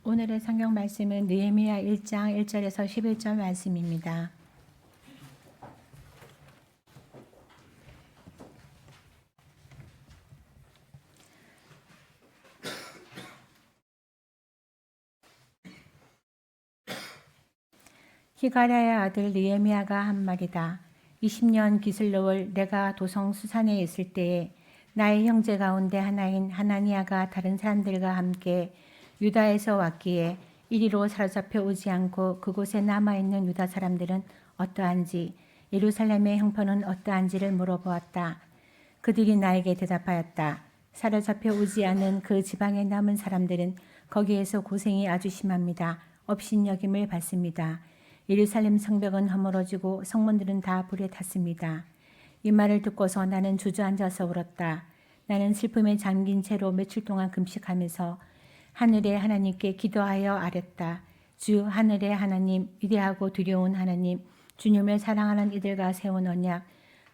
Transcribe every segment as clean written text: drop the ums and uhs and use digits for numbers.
오늘의 성경 말씀은 느헤미야 1장 1절에서 11절 말씀입니다. 히가랴의 아들 느헤미야가 한 말이다. 20년 기슬로울 내가 도성 수산에 있을 때에 나의 형제 가운데 하나인 하나니아가 다른 사람들과 함께 유다에서 왔기에 이리로 사로잡혀 오지 않고 그곳에 남아있는 유다 사람들은 어떠한지 예루살렘의 형편은 어떠한지를 물어보았다. 그들이 나에게 대답하였다. 사로잡혀 오지 않은 그 지방에 남은 사람들은 거기에서 고생이 아주 심합니다. 업신여김을 받습니다. 예루살렘 성벽은 허물어지고 성문들은 다 불에 탔습니다. 이 말을 듣고서 나는 주저앉아서 울었다. 나는 슬픔에 잠긴 채로 며칠 동안 금식하면서 하늘의 하나님께 기도하여 아랬다. 주 하늘의 하나님, 위대하고 두려운 하나님, 주님을 사랑하는 이들과 세운 언약,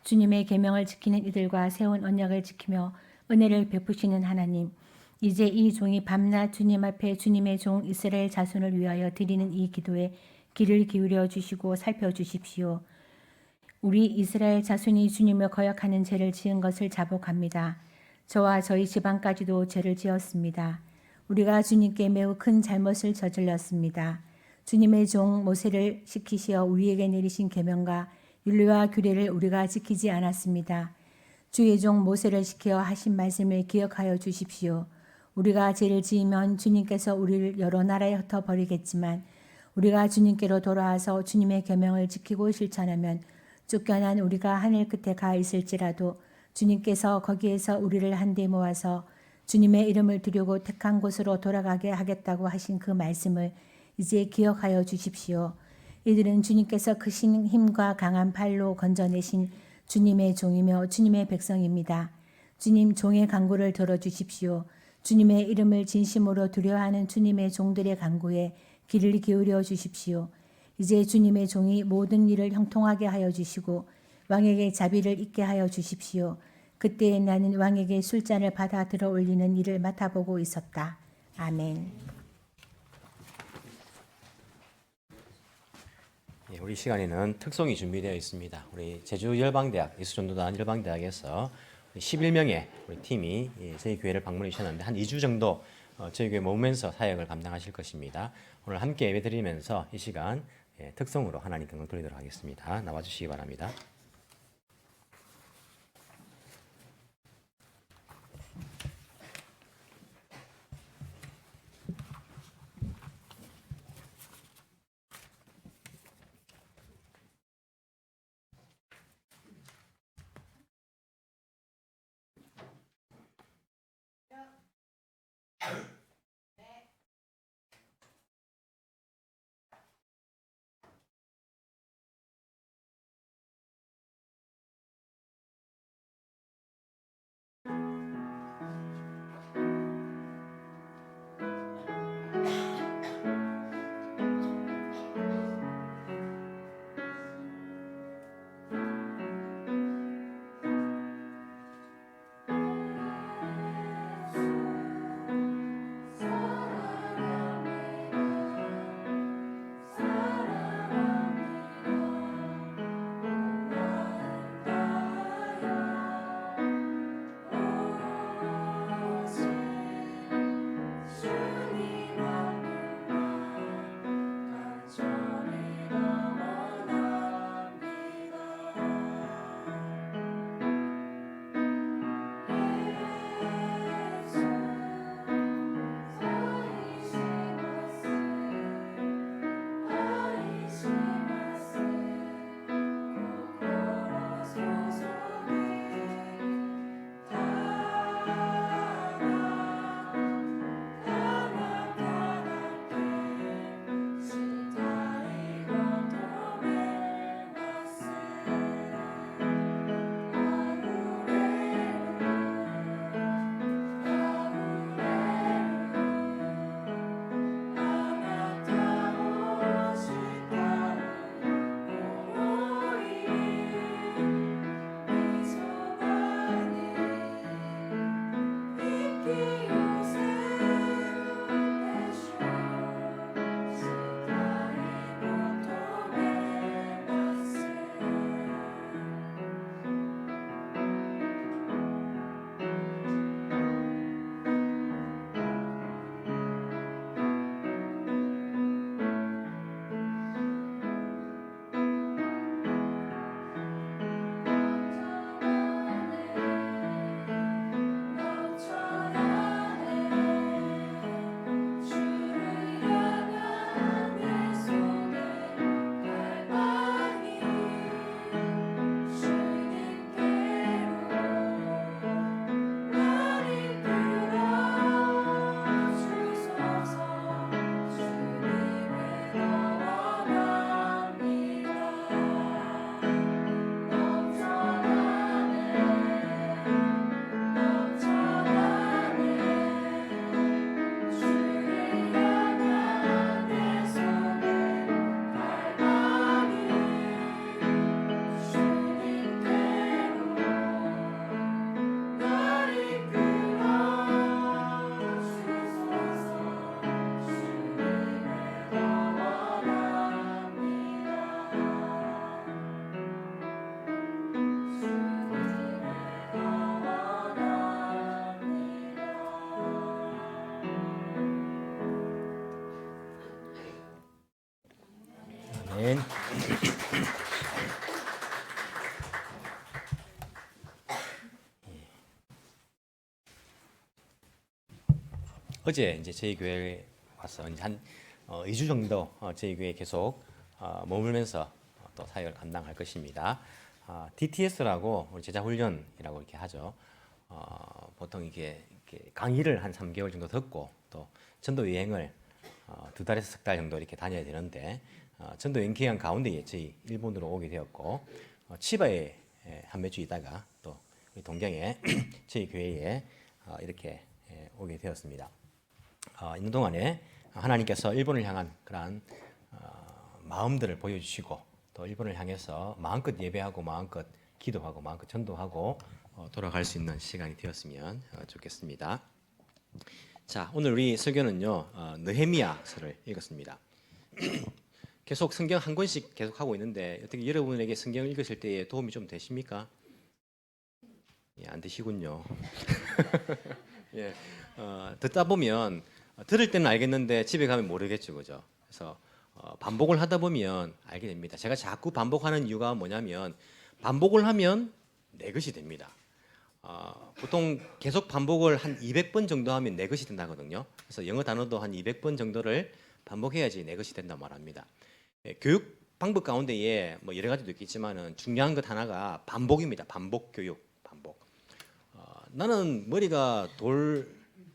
주님의 계명을 지키는 이들과 세운 언약을 지키며 은혜를 베푸시는 하나님, 이제 이 종이 밤낮 주님 앞에 주님의 종 이스라엘 자손을 위하여 드리는 이 기도에 귀를 기울여 주시고 살펴주십시오. 우리 이스라엘 자손이 주님을 거역하는 죄를 지은 것을 자복합니다. 저와 저희 집안까지도 죄를 지었습니다. 우리가 주님께 매우 큰 잘못을 저질렀습니다. 주님의 종 모세를 시키시어 우리에게 내리신 계명과 율례와 규례를 우리가 지키지 않았습니다. 주의 종 모세를 시켜 하신 말씀을 기억하여 주십시오. 우리가 죄를 지으면 주님께서 우리를 여러 나라에 흩어버리겠지만 우리가 주님께로 돌아와서 주님의 계명을 지키고 실천하면 쫓겨난 우리가 하늘 끝에 가 있을지라도 주님께서 거기에서 우리를 한데 모아서 주님의 이름을 두려고 택한 곳으로 돌아가게 하겠다고 하신 그 말씀을 이제 기억하여 주십시오. 이들은 주님께서 크신 힘과 강한 팔로 건져내신 주님의 종이며 주님의 백성입니다. 주님 종의 간구를 들어주십시오. 주님의 이름을 진심으로 두려워하는 주님의 종들의 간구에 귀를 기울여 주십시오. 이제 주님의 종이 모든 일을 형통하게 하여 주시고 왕에게 자비를 있게 하여 주십시오. 그때에 나는 왕에게 술잔을 받아 들어 올리는 일을 맡아보고 있었다. 아멘. 우리 시간에는 특송이 준비되어 있습니다. 우리 제주 열방대학 예수전도단 열방대학에서 11명의 우리 팀이 저희 교회를 방문해 주셨는데 한 2주 정도 저희 교회 머무면서 사역을 감당하실 것입니다. 오늘 함께 예배드리면서 이 시간 특송으로 하나님 경을 돌리도록 하겠습니다. 나와주시기 바랍니다. 아멘. 어제 이제 저희 교회에 와서 이제 한 2주 정도 저희 교회에 계속 머물면서 또 사역을 감당할 것입니다. DTS라고 우리 제자 훈련이라고 이렇게 하죠. 보통 이렇게 강의를 한 3개월 정도 듣고 또 전도 여행을 2달에서 석 달 정도 이렇게 다녀야 되는데 전도 여행 기간 가운데에 저희 일본으로 오게 되었고 치바에 한 몇 주 있다가 또 우리 동경에 저희 교회에 이렇게 오게 되었습니다. 있는 동안에 하나님께서 일본을 향한 그러한 마음들을 보여주시고 또 일본을 향해서 마음껏 예배하고 마음껏 기도하고 마음껏 전도하고 돌아갈 수 있는 시간이 되었으면 좋겠습니다. 자, 오늘 우리 설교는요 느헤미야서를 읽었습니다. 계속 성경 한 권씩 계속 하고 있는데 어떻게 여러분에게 성경을 읽으실 때에 도움이 좀 되십니까? 예, 안 되시군요. 예, 듣다 보면 들을 때는 알겠는데 집에 가면 모르겠죠, 그죠? 그래서 반복을 하다 보면 알게 됩니다. 제가 자꾸 반복하는 이유가 뭐냐면 반복을 하면 내 것이 됩니다. 보통 계속 반복을 한 200번 정도 하면 내 것이 된다거든요. 그래서 영어 단어도 한 200번 정도를 반복해야지 내 것이 된다 말합니다. 교육 방법 가운데에 뭐 여러 가지도 있겠지만은 중요한 것 하나가 반복입니다. 반복 교육, 반복. 나는 머리가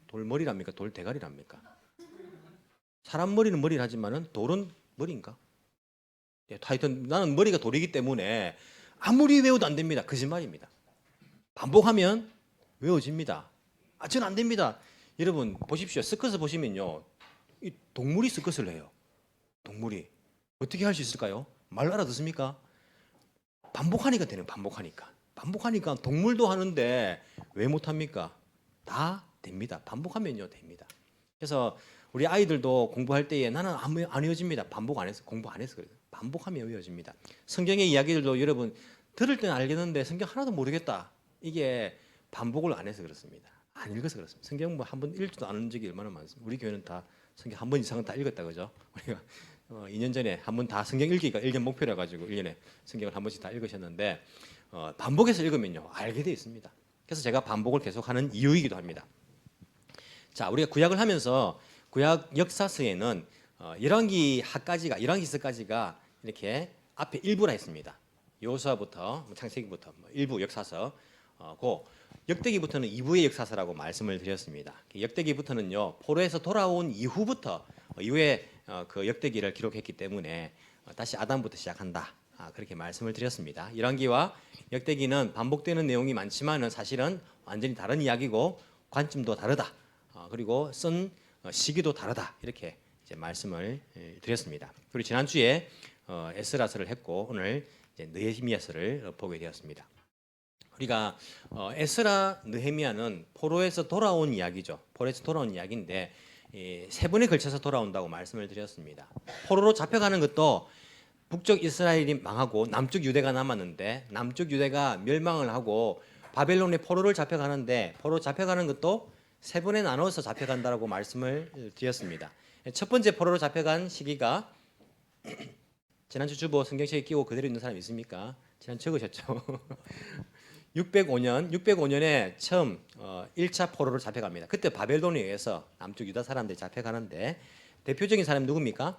돌머리랍니까? 돌대가리랍니까? 사람 머리는 머리를 하지만은 돌은 머리인가? 예, 하여튼 나는 머리가 돌이기 때문에 아무리 외워도 안 됩니다. 거짓말입니다. 반복하면 외워집니다. 저는 안 됩니다. 여러분 보십시오. 서커스 보시면요, 이 동물이 서커스를 해요. 동물이 어떻게 할 수 있을까요? 말 알아듣습니까? 반복하니까 되는 반복하니까 동물도 하는데 왜 못합니까? 다 됩니다. 반복하면요 됩니다. 그래서 우리 아이들도 공부할 때에 나는 안 외워집니다. 반복 안 해서 공부 안 해서 그래요. 반복하면 외워집니다. 성경의 이야기들도 여러분 들을 때는 알겠는데 성경 하나도 모르겠다. 이게 반복을 안 해서 그렇습니다. 안 읽어서 그렇습니다. 성경 뭐 한 번 읽지도 않은 적이 얼마나 많습니다. 우리 교회는 다 성경 한 번 이상은 다 읽었다 그죠? 우리가 2년 전에 한 번 다 성경 읽기가 1년 목표라 가지고 1년에 성경을 한 번씩 다 읽으셨는데 반복해서 읽으면요 알게 돼 있습니다. 그래서 제가 반복을 계속하는 이유이기도 합니다. 자, 우리가 구약을 하면서 구약 역사서에는 열왕기서까지가 이렇게 앞에 일부라 했습니다. 여호수아부터 창세기부터 일부 역사서, 고 역대기부터는 2부의 역사서라고 말씀을 드렸습니다. 역대기부터는요 포로에서 돌아온 이후부터 이후에 그 역대기를 기록했기 때문에 다시 아담부터 시작한다. 그렇게 말씀을 드렸습니다. 열왕기와 역대기는 반복되는 내용이 많지만은 사실은 완전히 다른 이야기고 관점도 다르다. 그리고 쓴 시기도 다르다. 이렇게 이제 말씀을 드렸습니다. 그리고 지난주에 에스라서를 했고 오늘 이제 느헤미야서를 보게 되었습니다. 우리가 에스라, 느헤미야는 포로에서 돌아온 이야기죠. 포로에서 돌아온 이야기인데 세 번에 걸쳐서 돌아온다고 말씀을 드렸습니다. 포로로 잡혀가는 것도 북쪽 이스라엘이 망하고 남쪽 유대가 남았는데 남쪽 유대가 멸망을 하고 바벨론에 포로를 잡혀가는데 포로 잡혀가는 것도 세 번에 나눠서 잡혀간다고 말씀을 드렸습니다. 첫 번째 포로로 잡혀간 시기가 지난주 주보 성경책에 끼고 그대로 있는 사람 있습니까? 지난주 적으셨죠? 605년에 처음 1차 포로로 잡혀갑니다. 그때 바벨론에 의해서 남쪽 유다 사람들이 잡혀가는데 대표적인 사람이 누굽니까?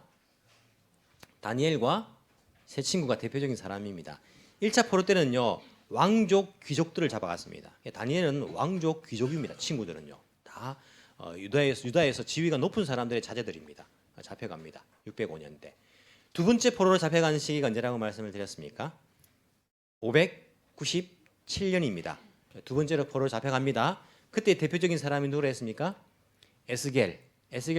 다니엘과 세 친구가 대표적인 사람입니다. 1차 포로 때는요 왕족 귀족들을 잡아갔습니다. 다니엘은 왕족 귀족입니다. 친구들은요 다 유다에서 지위가 높은 사람들의 자제들입니다. 잡혀갑니다. 605년대. 두 번째 포로로 잡혀간 시기가 언제라고 말씀을 드렸습니까? 597년입니다. 두 번째로 포로로 잡혀갑니다. 그때 대표적인 사람이 누구라 했습니까? 에스겔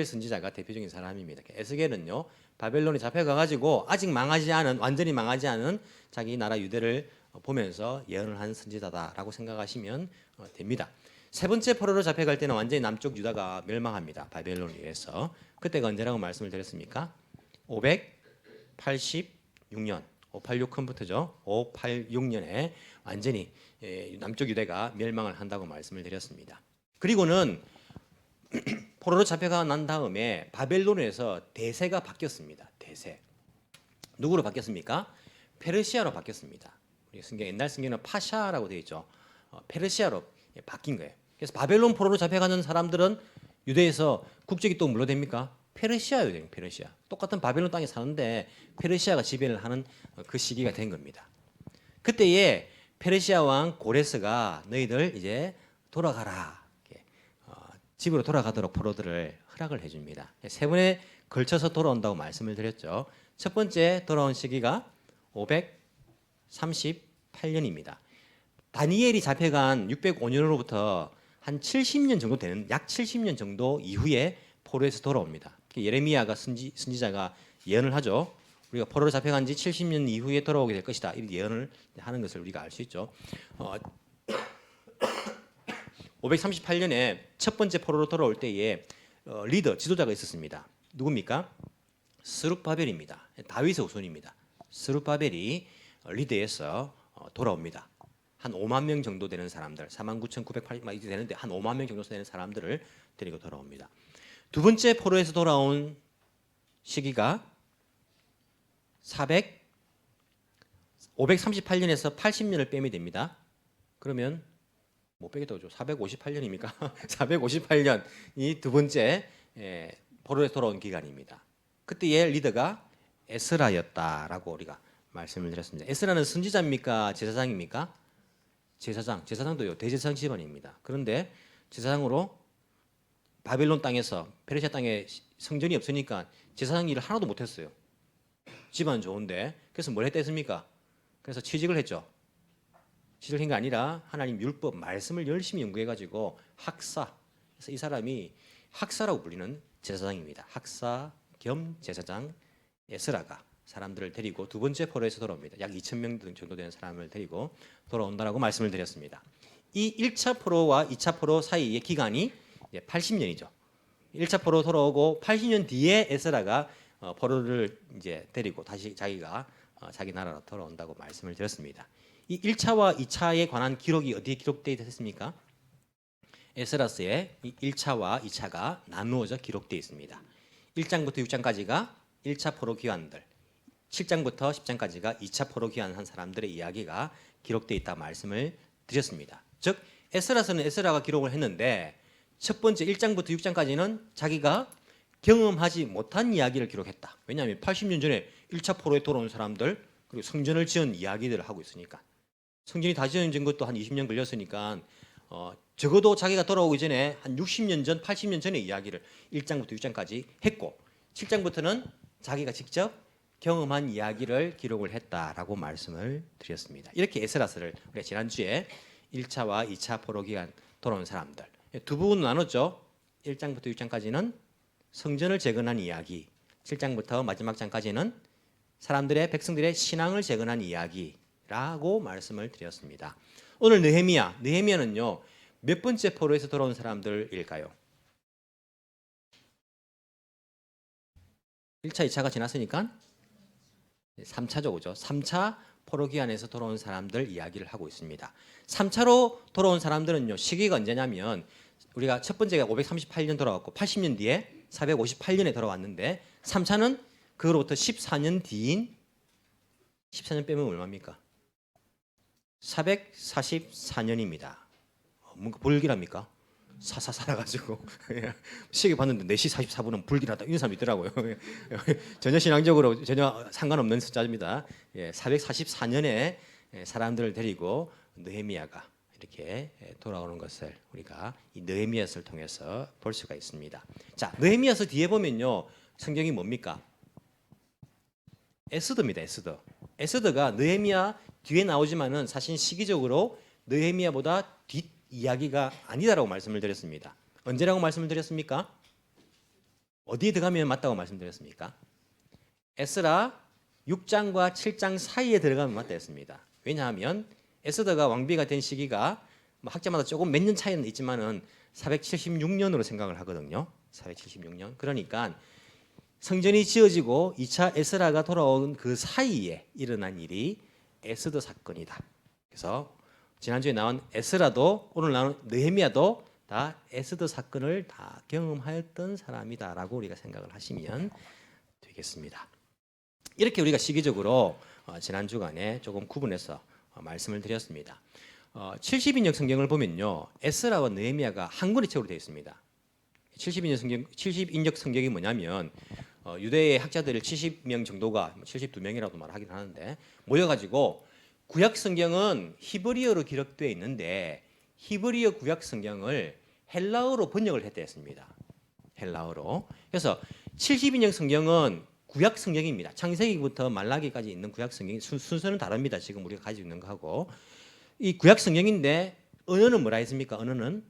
선지자가 대표적인 사람입니다. 에스겔은요 바벨론에 잡혀가가지고 아직 완전히 망하지 않은 자기 나라 유대를 보면서 예언을 한 선지자다라고 생각하시면 됩니다. 세 번째 포로로 잡혀갈 때는 완전히 남쪽 유다가 멸망합니다. 바벨론에 의해서. 그때가 언제라고 말씀을 드렸습니까? 586년 586 컴퓨터죠. 586년에 완전히 남쪽 유대가 멸망을 한다고 말씀을 드렸습니다. 그리고는 포로로 잡혀가 난 다음에 바벨론에서 대세가 바뀌었습니다. 대세. 누구로 바뀌었습니까? 페르시아로 바뀌었습니다. 우리 성경 옛날 성경은 파샤라고 되어 있죠. 페르시아로 바뀐 거예요. 그래서 바벨론 포로로 잡혀가는 사람들은 유대에서 국적이 또 뭘로 됩니까? 페르시아예요. 페르시아. 똑같은 바벨론 땅에 사는데 페르시아가 지배를 하는 그 시기가 된 겁니다. 그때에 페르시아 왕 고레스가 너희들 이제 돌아가라. 이렇게, 집으로 돌아가도록 포로들을 허락을 해줍니다. 세 번에 걸쳐서 돌아온다고 말씀을 드렸죠. 첫 번째 돌아온 시기가 538년입니다. 다니엘이 잡혀간 605년으로부터 한 70년 정도 되는 약 70년 정도 이후에 포로에서 돌아옵니다. 예레미야가 선지자가 예언을 하죠. 우리가 포로로 잡혀간 지 70년 이후에 돌아오게 될 것이다. 이 예언을 하는 것을 우리가 알 수 있죠. 538년에 첫 번째 포로로 돌아올 때에 리더, 지도자가 있었습니다. 누굽니까? 스룹바벨입니다. 다윗의 후손입니다. 스룹바벨이 리더에서 돌아옵니다. 한 5만 명 정도 되는 사람들, 49,980만 이렇게 되는데 한 5만 명 정도 되는 사람들을 데리고 돌아옵니다. 두 번째 포로에서 돌아온 시기가 538년에서 80년을 빼면 됩니다. 그러면 못 빼겠다고 죠. 458년입니까? 458년이 두 번째 포로에서 돌아온 기간입니다. 그때의 리더가 에스라였다라고 우리가 말씀을 드렸습니다. 에스라는 선지자입니까? 제사장입니까? 제사장도요. 대제사장 집안입니다. 그런데 제사장으로 바벨론 땅에서 페르시아 땅에 성전이 없으니까 제사장 일을 하나도 못했어요. 집안 좋은데 그래서 뭘 했겠습니까? 그래서 취직을 했죠. 취직을 한 게 아니라 하나님 율법 말씀을 열심히 연구해가지고 학사. 그래서 이 사람이 학사라고 불리는 제사장입니다. 학사 겸 제사장 에스라가 사람들을 데리고 두 번째 포로에서 돌아옵니다. 약 2,000명 정도 되는 사람을 데리고 돌아온다라고 말씀을 드렸습니다. 이 1차 포로와 2차 포로 사이의 기간이 80년이죠. 1차 포로 돌아오고 80년 뒤에 에스라가 포로를 이제 데리고 다시 자기가 자기 나라로 돌아온다고 말씀을 드렸습니다. 이 1차와 2차에 관한 기록이 어디에 기록되어 있습니까? 에스라스의 1차와 2차가 나누어져 기록되어 있습니다. 1장부터 6장까지가 1차 포로 귀환들, 7장부터 10장까지가 2차 포로 귀환한 사람들의 이야기가 기록되어 있다 말씀을 드렸습니다. 즉 에스라서는 에스라가 기록을 했는데 첫 번째 1장부터 6장까지는 자기가 경험하지 못한 이야기를 기록했다. 왜냐하면 80년 전에 1차 포로에 돌아온 사람들 그리고 성전을 지은 이야기들을 하고 있으니까 성전이 다 지어진 것도 한 20년 걸렸으니까 적어도 자기가 돌아오기 전에 한 60년 전, 80년 전의 이야기를 1장부터 6장까지 했고 7장부터는 자기가 직접 경험한 이야기를 기록을 했다라고 말씀을 드렸습니다. 이렇게 에스라스를 우리가 지난주에 1차와 2차 포로 기간 돌아온 사람들 두 부분으로 나눴죠. 1장부터 6장까지는 성전을 재건한 이야기, 7장부터 마지막 장까지는 사람들의 백성들의 신앙을 재건한 이야기라고 말씀을 드렸습니다. 오늘 느헤미야는요 몇 번째 포로에서 돌아온 사람들일까요? 1차, 2차가 지났으니까 3차죠, 그죠? 3차 포로 기한에서 돌아온 사람들 이야기를 하고 있습니다. 3차로 돌아온 사람들은요 시기가 언제냐면 우리가 첫 번째가 538년 돌아왔고 80년 뒤에 458년에 돌아왔는데 3차는 그로부터 14년 뒤인 14년 빼면 얼마입니까? 444년입니다. 뭔가 불길합니까? 사사 살아가지고 시계 봤는데 4시 44분은 불길하다 이런 사람이 있더라고요. 전혀 신앙적으로 전혀 상관없는 숫자입니다. 444년에 사람들을 데리고 느헤미야가 이렇게 돌아오는 것을 우리가 이 느헤미야서를 통해서 볼 수가 있습니다. 자, 느헤미야서 뒤에 보면요 성경이 뭡니까? 에스더입니다. 에스더가 느헤미야 뒤에 나오지만은 사실 시기적으로 느헤미야보다 뒷 이야기가 아니다라고 말씀을 드렸습니다. 언제라고 말씀을 드렸습니까? 어디에 들어가면 맞다고 말씀드렸습니까? 에스라 6장과 7장 사이에 들어가면 맞다 했습니다. 왜냐하면 에스더가 왕비가 된 시기가 학자마다 조금 몇 년 차이는 있지만은 476년으로 생각을 하거든요. 476년. 그러니까 성전이 지어지고 2차 에스라가 돌아온 그 사이에 일어난 일이 에스더 사건이다. 그래서 지난주에 나온 에스라도 오늘 나온 느헤미야도 다 에스더 사건을 다 경험하였던 사람이다라고 우리가 생각을 하시면 되겠습니다. 이렇게 우리가 시기적으로 지난 주간에 조금 구분해서 말씀을 드렸습니다. 70인역 성경을 보면요, 에스라와 느헤미야가 한 권의 책으로 되어 있습니다. 70인역 성경이 뭐냐면 유대의 학자들 70명 정도가 72명이라도 말하긴 하는데 모여가지고 구약 성경은 히브리어로 기록되어 있는데 히브리어 구약 성경을 헬라어로 번역을 했댔습니다. 헬라어로. 그래서 70인역 성경은 구약 성경입니다. 창세기부터 말라기까지 있는 구약 성경 순서는 다릅니다. 지금 우리가 가지고 있는 거하고 이 구약 성경인데 언어는 뭐라 했습니까? 언어는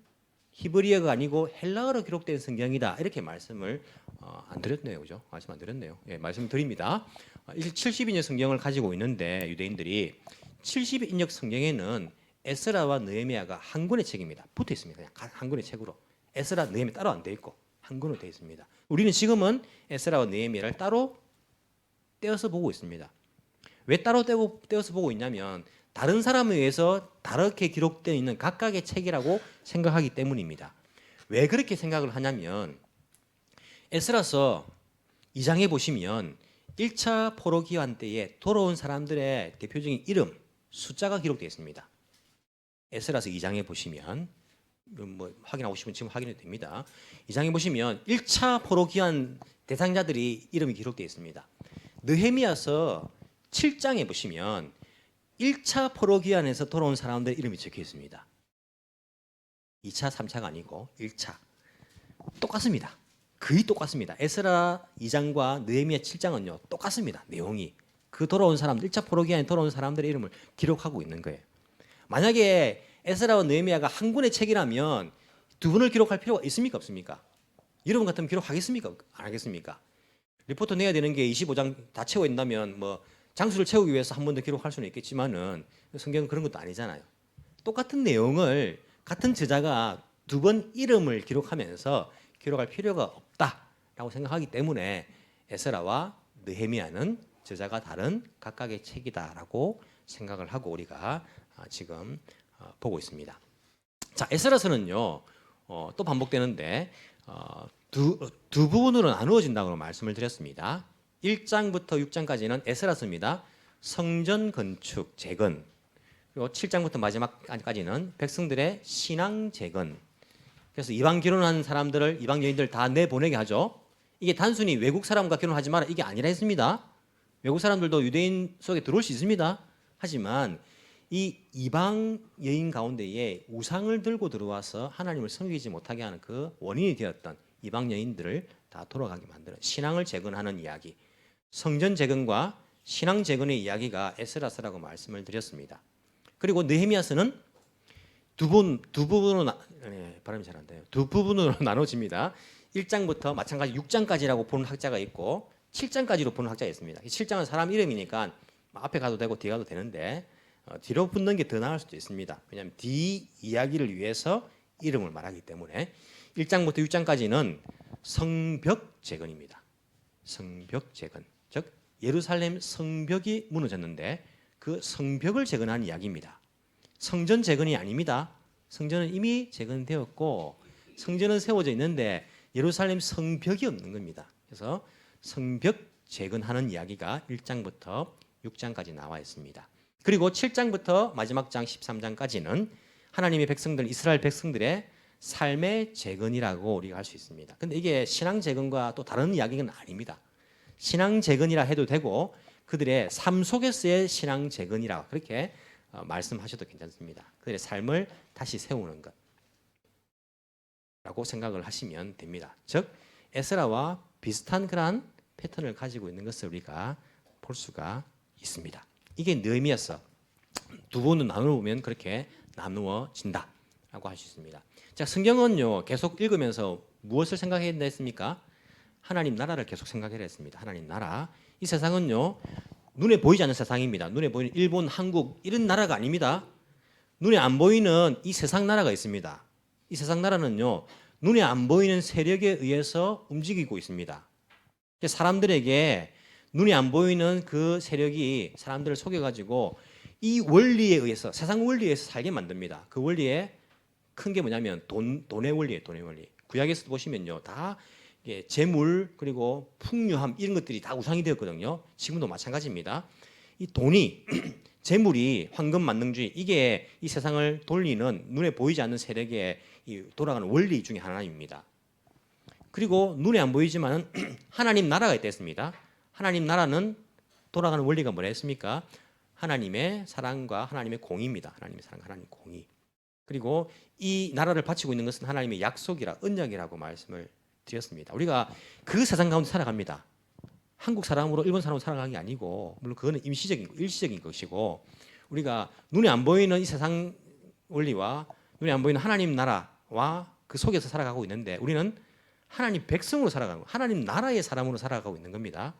히브리어가 아니고 헬라어로 기록된 성경이다. 이렇게 말씀을 안 드렸네요. 그죠? 말씀 안 드렸네요. 예, 말씀 드립니다. 70인역 성경을 가지고 있는데 유대인들이 70인역 성경에는 에스라와 느헤미야가 한 권의 책입니다. 붙어 있습니다. 그냥 한 권의 책으로. 에스라, 느헤미야 따로 안 돼 있고 한 권으로 되어 있습니다. 우리는 지금은 에스라와 느헤미야를 따로 떼어서 보고 있습니다. 왜 따로 떼어서 보고 있냐면 다른 사람에 의해서 다르게 기록되어 있는 각각의 책이라고 생각하기 때문입니다. 왜 그렇게 생각을 하냐면 에스라서 2장에 보시면 1차 포로 기환 때에 돌아온 사람들의 대표적인 이름, 숫자가 기록되어 있습니다. 에스라서 2장에 보시면 뭐 확인하고 싶으면 지금 확인해도 됩니다. 2장에 보시면 1차 포로 기환 대상자들이 이름이 기록되어 있습니다. 느헤미야서 7장에 보시면 1차 포로 기환에서 돌아온 사람들 이름이 적혀 있습니다. 2차, 3차가 아니고 1차. 똑같습니다. 거의 똑같습니다. 에스라 2장과 느헤미야 7장은요. 똑같습니다. 내용이. 그 돌아온 사람들, 1차 포로 기환에 돌아온 사람들의 이름을 기록하고 있는 거예요. 만약에 에스라와 느헤미야가 한 권의 책이라면 두 권을 기록할 필요가 있습니까? 없습니까? 여러분 같으면 기록하겠습니까? 안 하겠습니까? 리포트 내야 되는 게 25장 다 채워 있다면 뭐 장수를 채우기 위해서 한 번 더 기록할 수는 있겠지만은 성경은 그런 것도 아니잖아요. 똑같은 내용을 같은 저자가 두 번 이름을 기록하면서 기록할 필요가 없다라고 생각하기 때문에 에스라와 느헤미야는 저자가 다른 각각의 책이다라고 생각을 하고 우리가 지금 보고 있습니다. 자, 에스라서는요 또 반복되는데 두 부분으로 나누어진다고 말씀을 드렸습니다. 1장부터 6장까지는 에스라서입니다. 성전 건축 재건. 그리고 7장부터 마지막까지는 백성들의 신앙 재건. 그래서 이방 결혼한 사람들을 이방 여인들 다 내보내게 하죠. 이게 단순히 외국 사람과 결혼하지 마라 이게 아니라 했습니다. 외국 사람들도 유대인 속에 들어올 수 있습니다. 하지만 이 이방 여인 가운데에 우상을 들고 들어와서 하나님을 섬기지 못하게 하는 그 원인이 되었던 이방 여인들을 다 돌아가게 만드는 신앙을 재건하는 이야기, 성전 재건과 신앙 재건의 이야기가 에스라서라고 말씀을 드렸습니다. 그리고 느헤미야서는 두 부분으로 발음이 잘 안 돼요. 두 부분으로 나눠집니다. 1장부터 마찬가지 6장까지라고 보는 학자가 있고 7장까지로 보는 학자가 있습니다. 7장은 사람 이름이니까 앞에 가도 되고 뒤에 가도 되는데 뒤로 붙는 게 더 나을 수도 있습니다. 왜냐하면 뒤 이야기를 위해서 이름을 말하기 때문에 1장부터 6장까지는 성벽 재건입니다. 성벽 재건, 즉 예루살렘 성벽이 무너졌는데 그 성벽을 재건하는 이야기입니다. 성전 재건이 아닙니다. 성전은 이미 재건되었고 성전은 세워져 있는데 예루살렘 성벽이 없는 겁니다. 그래서 성벽 재건하는 이야기가 1장부터 6장까지 나와 있습니다. 그리고 7장부터 마지막 장 13장까지는 하나님의 백성들, 이스라엘 백성들의 삶의 재건이라고 우리가 할 수 있습니다. 근데 이게 신앙 재건과 또 다른 이야기는 아닙니다. 신앙 재건이라 해도 되고 그들의 삶 속에서의 신앙 재건이라 그렇게 말씀하셔도 괜찮습니다. 그들의 삶을 다시 세우는 것라고 생각을 하시면 됩니다. 즉 에스라와 비슷한 그러한 패턴을 가지고 있는 것을 우리가 볼 수가 있습니다. 이게 느헤미야서 두 부분을 나누면 그렇게 나누어진다라고 할 수 있습니다. 자, 성경은요 계속 읽으면서 무엇을 생각해야 된다 했습니까? 하나님 나라를 계속 생각해야 했습니다. 하나님 나라. 이 세상은요 눈에 보이지 않는 세상입니다. 눈에 보이는 일본, 한국 이런 나라가 아닙니다. 눈에 안 보이는 이 세상 나라가 있습니다. 이 세상 나라는요 눈에 안 보이는 세력에 의해서 움직이고 있습니다. 사람들에게 눈에 안 보이는 그 세력이 사람들을 속여가지고 이 원리에 의해서 세상 원리에 의해서 살게 만듭니다. 그 원리에 큰 게 뭐냐면 돈의 원리예요. 돈의 원리. 구약에서도 보시면요 다 재물 그리고 풍요함 이런 것들이 다 우상이 되었거든요. 지금도 마찬가지입니다. 이 돈이 재물이 황금 만능주의 이게 이 세상을 돌리는 눈에 보이지 않는 세력의 이 돌아가는 원리 중에 하나입니다. 그리고 눈에 안 보이지만은 하나님 나라가 있겠습니다. 하나님 나라는 돌아가는 원리가 뭐라 했습니까? 하나님의 사랑과 하나님의 공의입니다. 하나님의 사랑, 하나님의 공의. 그리고 이 나라를 바치고 있는 것은 하나님의 약속이라 언약이라고 말씀을 드렸습니다. 우리가 그 세상 가운데 살아갑니다. 한국 사람으로 일본 사람으로 살아가는 게 아니고 물론 그거는 임시적인 일시적인 것이고 우리가 눈에 안 보이는 이 세상 원리와 눈에 안 보이는 하나님 나라와 그 속에서 살아가고 있는데 우리는 하나님 백성으로 살아가고 하나님 나라의 사람으로 살아가고 있는 겁니다.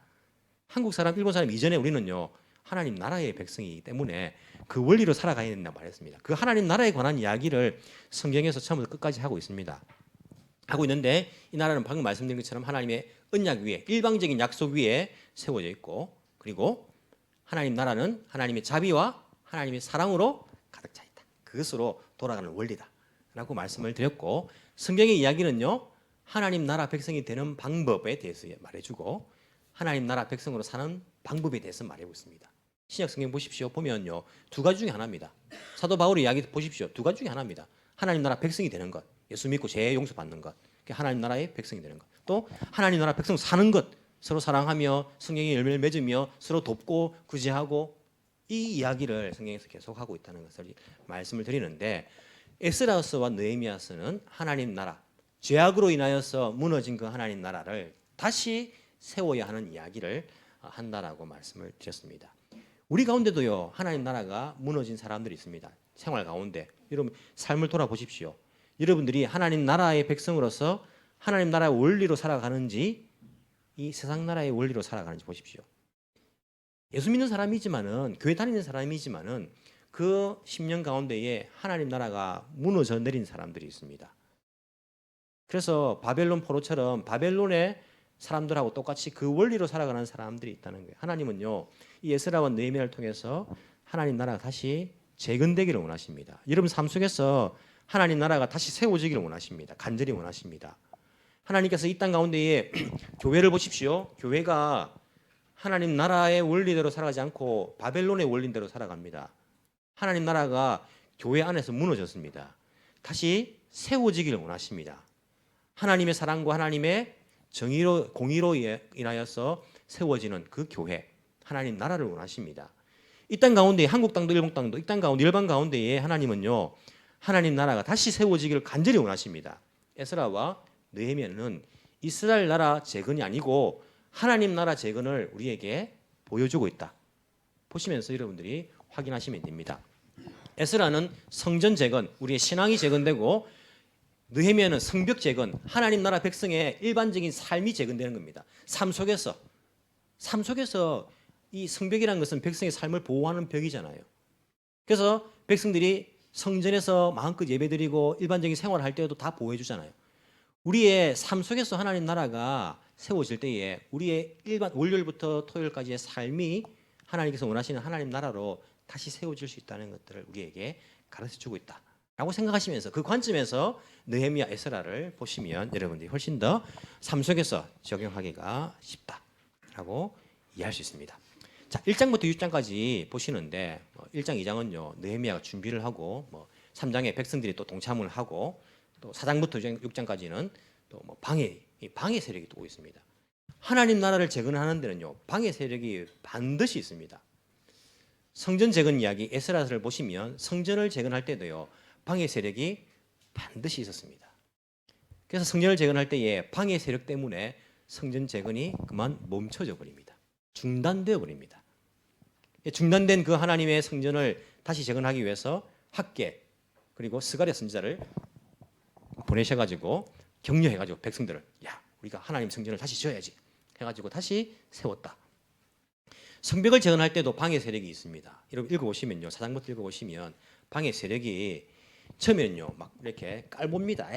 한국 사람, 일본 사람 이전에 우리는요 하나님 나라의 백성이기 때문에 그 원리로 살아가야 된다고 말했습니다. 그 하나님 나라에 관한 이야기를 성경에서 처음부터 끝까지 하고 있습니다. 하고 있는데 이 나라는 방금 말씀드린 것처럼 하나님의 언약 위에 일방적인 약속 위에 세워져 있고 그리고 하나님 나라는 하나님의 자비와 하나님의 사랑으로 가득 차 있다. 그것으로 돌아가는 원리다 라고 말씀을 드렸고 성경의 이야기는요 하나님 나라 백성이 되는 방법에 대해서 말해주고 하나님 나라 백성으로 사는 방법에 대해서 말하고 있습니다. 신약 성경 보십시오. 보면요 두 가지 중에 하나입니다. 사도 바울의 이야기 보십시오. 두 가지 중에 하나입니다. 하나님 나라 백성이 되는 것, 예수 믿고 죄 용서 받는 것, 하나님 나라의 백성이 되는 것. 또 하나님 나라 백성 사는 것, 서로 사랑하며 성경의 열매를 맺으며 서로 돕고 구제하고 이 이야기를 성경에서 계속하고 있다는 것을 말씀을 드리는데 에스라서와 느헤미야서는 하나님 나라, 죄악으로 인하여서 무너진 그 하나님 나라를 다시 세워야 하는 이야기를 한다라고 말씀을 드렸습니다. 우리 가운데도요 하나님 나라가 무너진 사람들이 있습니다. 생활 가운데 여러분 삶을 돌아보십시오. 여러분들이 하나님 나라의 백성으로서 하나님 나라의 원리로 살아가는지 이 세상 나라의 원리로 살아가는지 보십시오. 예수 믿는 사람이지만은 교회 다니는 사람이지만은 그 10년 가운데에 하나님 나라가 무너져 내린 사람들이 있습니다. 그래서 바벨론 포로처럼 바벨론의 사람들하고 똑같이 그 원리로 살아가는 사람들이 있다는 거예요. 하나님은요 이 에스라와 느헤미야를 통해서 하나님 나라가 다시 재건되기를 원하십니다. 여러분 삶 속에서 하나님 나라가 다시 세워지기를 원하십니다. 간절히 원하십니다. 하나님께서 이 땅 가운데에 교회를 보십시오. 교회가 하나님 나라의 원리대로 살아가지 않고 바벨론의 원리대로 살아갑니다. 하나님 나라가 교회 안에서 무너졌습니다. 다시 세워지기를 원하십니다. 하나님의 사랑과 하나님의 정의로 공의로 인하여서 세워지는 그 교회, 하나님 나라를 원하십니다. 이 땅 가운데 한국 땅도 일본 땅도 이 땅 가운데 열방 가운데에 하나님은요 하나님 나라가 다시 세워지기를 간절히 원하십니다. 에스라와 느헤미야는 이스라엘 나라 재건이 아니고 하나님 나라 재건을 우리에게 보여주고 있다. 보시면서 여러분들이 확인하시면 됩니다. 에스라는 성전 재건, 우리의 신앙이 재건되고 느헤미야는 성벽 재건, 하나님 나라 백성의 일반적인 삶이 재건되는 겁니다. 삶 속에서 이 성벽이라는 것은 백성의 삶을 보호하는 벽이잖아요. 그래서 백성들이 성전에서 마음껏 예배드리고 일반적인 생활을 할 때도 다 보호해 주잖아요. 우리의 삶 속에서 하나님 나라가 세워질 때에 우리의 일반 월요일부터 토요일까지의 삶이 하나님께서 원하시는 하나님 나라로 다시 세워질 수 있다는 것들을 우리에게 가르쳐주고 있다라고 생각하시면서 그 관점에서 느헤미야 에스라를 보시면 여러분들이 훨씬 더 삶 속에서 적용하기가 쉽다라고 이해할 수 있습니다. 자, 1장부터 6장까지 보시는데 1장, 2장은요 느헤미야가 준비를 하고 3장에 백성들이 또 동참을 하고 또 4장부터 6장까지는 또 방해 세력이 또 있습니다. 하나님 나라를 재건하는 데는요 방해 세력이 반드시 있습니다. 성전 재건 이야기 에스라서를 보시면 성전을 재건할 때도요 방해 세력이 반드시 있었습니다. 그래서 성전을 재건할 때에 방해 세력 때문에 성전 재건이 그만 멈춰져 버립니다. 중단되어 버립니다. 중단된 그 하나님의 성전을 다시 재건하기 위해서 학계 그리고 스가랴 선지자를 보내셔가지고 격려해가지고 백성들을 우리가 하나님 성전을 다시 지어야지 해가지고 다시 세웠다. 성벽을 재건할 때도 방해 세력이 있습니다. 여러분 읽어보시면요 4장부터 읽어보시면 방해 세력이 처음에는요 막 이렇게 깔봅니다.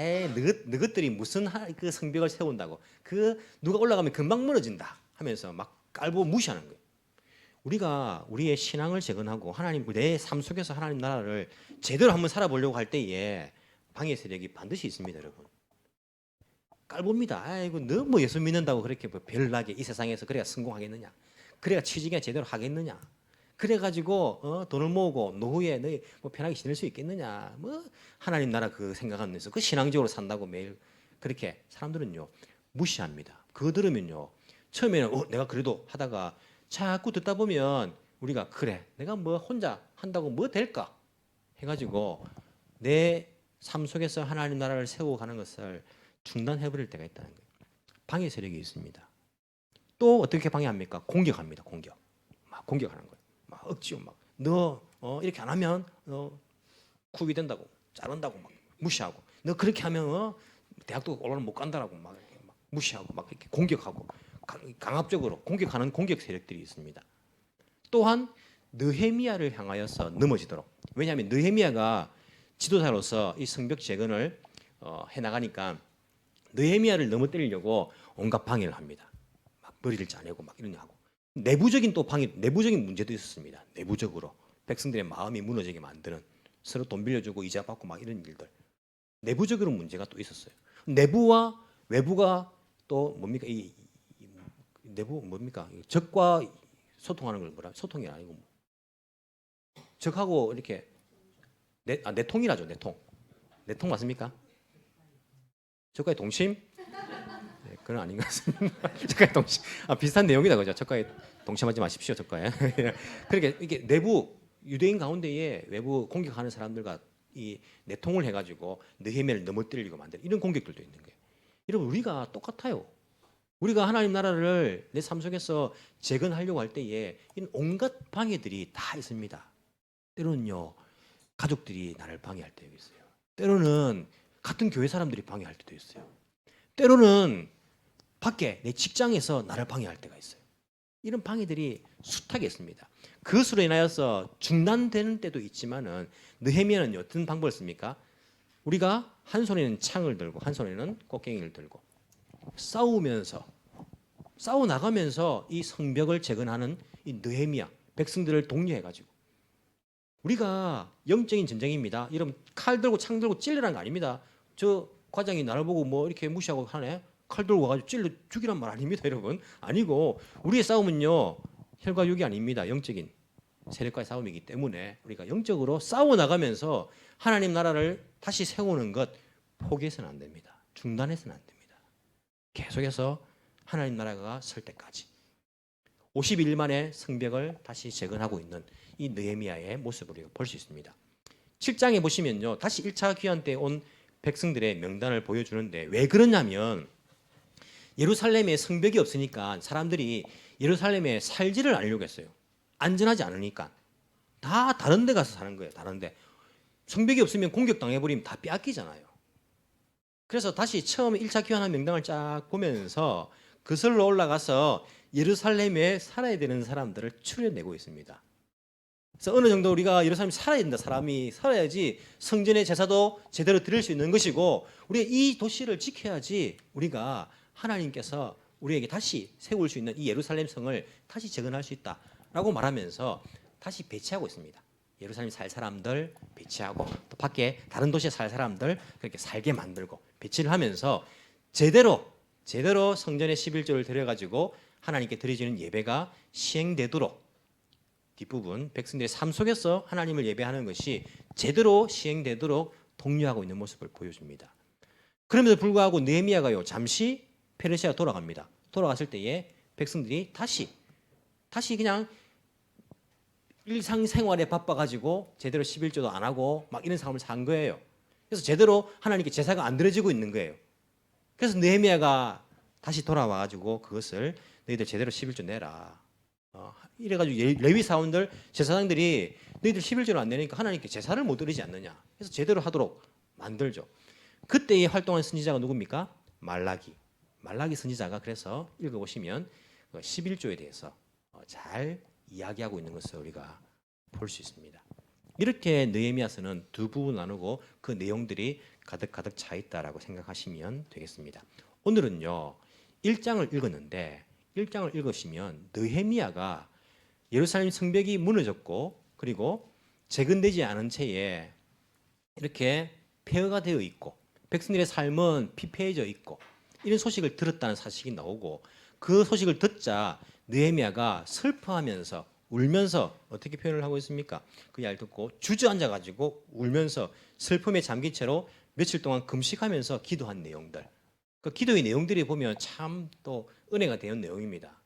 너희들이 무슨 그 성벽을 세운다고 그 누가 올라가면 금방 무너진다 하면서 막 깔보 무시하는 거예요. 우리가 우리의 신앙을 재건하고 하나님 내 삶 속에서 하나님 나라를 제대로 한번 살아보려고 할 때에 방해 세력이 반드시 있습니다, 여러분. 깔봅니다. 아이고 너 뭐 예수 믿는다고 그렇게 뭐 별나게 이 세상에서 그래야 성공하겠느냐? 그래야 취직이나 제대로 하겠느냐? 그래가지고 돈을 모으고 노후에 너희 뭐 편하게 지낼 수 있겠느냐? 뭐 하나님 나라 그 생각하면서 그 신앙적으로 산다고 매일 그렇게 사람들은요 무시합니다. 그거 들으면요 처음에는 내가 그래도 하다가 자꾸 듣다 보면 우리가 그래 내가 뭐 혼자 한다고 뭐 될까 해가지고 내 삶 속에서 하나님 나라를 세워가는 것을 중단해버릴 때가 있다는 거예요. 방해 세력이 있습니다. 또 어떻게 방해합니까? 공격합니다. 막 공격하는 거예요. 막 억지로 막 너 이렇게 안 하면 쿠비 된다고 자른다고 막 무시하고 너 그렇게 하면 대학도 올라는 못 간다라고 막, 이렇게 막 무시하고 막 이렇게 공격하고 강압적으로 공격하는 공격 세력들이 있습니다. 또한 느헤미야를 향하여서 넘어지도록 왜냐하면 느헤미야가 지도자로서 이 성벽 재건을 해나가니까 느헤미야를 넘어뜨리려고 온갖 방해를 합니다. 막 머리를 짜내고 막 이런 하고 내부적인 또 방해, 내부적인 문제도 있었습니다. 내부적으로 백성들의 마음이 무너지게 만드는 서로 돈 빌려주고 이자 받고 막 이런 일들 내부적으로 문제가 또 있었어요. 내부와 외부가 또 뭡니까 이 내부 뭡니까 적과 소통하는 걸 뭐라 소통이 아니고 뭐. 적하고 이렇게 내통이라죠. 내통 맞습니까? 적과의 동심? 네, 그건 아닌 것 같습니다. 적과의 동심. 비슷한 내용이다 그죠? 적과의 동심하지 마십시오. 적과에. 그렇게 이게 내부 유대인 가운데에 외부 공격하는 사람들과 이 내통을 해가지고 느헤미야를 넘어뜨리려고 만드는 이런 공격들도 있는 거예요. 여러분 우리가 똑같아요. 우리가 하나님 나라를 내 삶 속에서 재건하려고 할 때에 이런 온갖 방해들이 다 있습니다. 때로는요 가족들이 나를 방해할 때가 있어요. 때로는 같은 교회 사람들이 방해할 때도 있어요. 때로는 밖에 내 직장에서 나를 방해할 때가 있어요. 이런 방해들이 숱하게 있습니다. 그것으로 인하여서 중단되는 때도 있지만은 느헤미야는 어떤 방법을 씁니까? 우리가 한 손에는 창을 들고 한 손에는 꽃갱이를 들고 싸워 나가면서 이 성벽을 재건하는 이 느헤미야 백성들을 독려해가지고 우리가 영적인 전쟁입니다. 여러분 칼 들고 창 들고 찔러라는 거 아닙니다. 저 과장이 나를 보고 뭐 이렇게 무시하고 하네. 칼 들고 와가지고 찔러 죽이란 말 아닙니다, 여러분. 아니고 우리의 싸움은요 혈과 육이 아닙니다. 영적인 세력과의 싸움이기 때문에 우리가 영적으로 싸워 나가면서 하나님 나라를 다시 세우는 것 포기해서는 안 됩니다. 중단해서는 안 됩니다. 계속해서 하나님 나라가 설 때까지 51일 만에 성벽을 다시 재건하고 있는 이 느헤미야의 모습을 우리가 볼 수 있습니다. 7장에 보시면요. 다시 1차 귀환 때 온 백성들의 명단을 보여주는데 왜 그러냐면 예루살렘에 성벽이 없으니까 사람들이 예루살렘에 살지를 않으려고 했어요. 안전하지 않으니까. 다 다른 데 가서 사는 거예요. 다른 데. 성벽이 없으면 공격당해버리면 다 빼앗기잖아요. 그래서 다시 처음에 1차 귀환한 명단을 쫙 보면서 그슬로 올라가서 예루살렘에 살아야 되는 사람들을 추려내고 있습니다. 그래서 어느 정도 우리가 예루살렘에 살아야 된다. 사람이 살아야지 성전의 제사도 제대로 드릴 수 있는 것이고 우리가 이 도시를 지켜야지 우리가 하나님께서 우리에게 다시 세울 수 있는 이 예루살렘 성을 다시 재건할 수 있다라고 말하면서 다시 배치하고 있습니다. 예루살렘 살 사람들 배치하고 또 밖에 다른 도시에 살 사람들 그렇게 살게 만들고 배치를 하면서 제대로 성전의 11조를 드려가지고 하나님께 드려지는 예배가 시행되도록 뒷부분 백성들의 삶 속에서 하나님을 예배하는 것이 제대로 시행되도록 독려하고 있는 모습을 보여줍니다. 그럼에도 불구하고 느헤미야가요 잠시 페르시아 돌아갑니다. 돌아갔을 때에 백성들이 다시 그냥 일상생활에 바빠가지고 제대로 11조도 안 하고 막 이런 삶을 산 거예요. 그래서 제대로 하나님께 제사가 안 드려지고 있는 거예요. 그래서 느헤미야가 다시 돌아와가지고 그것을 너희들 제대로 11조 내라. 이래가지고 레위 사원들 제사장들이 너희들 11조를 안 내니까 하나님께 제사를 못 드리지 않느냐. 그래서 제대로 하도록 만들죠. 그때에 활동한 선지자가 누굽니까? 말라기 선지자가 그래서 읽어보시면 11조에 대해서 잘 이야기하고 있는 것을 우리가 볼 수 있습니다. 이렇게 느헤미야서는 두 부분 나누고 그 내용들이 가득 차 있다라고 생각하시면 되겠습니다. 오늘은요 1장을 읽었는데 1장을 읽으시면 느헤미야가 예루살렘 성벽이 무너졌고 그리고 재건되지 않은 채에 이렇게 폐허가 되어 있고 백성들의 삶은 피폐해져 있고 이런 소식을 들었다는 사실이 나오고 그 소식을 듣자 느헤미야가 슬퍼하면서 울면서 어떻게 표현을 하고 있습니까? 그 이야기를 듣고 주저앉아 가지고 울면서 슬픔에 잠긴 채로 며칠 동안 금식하면서 기도한 내용들. 그 기도의 내용들이 보면 참 또 은혜가 되는 내용입니다.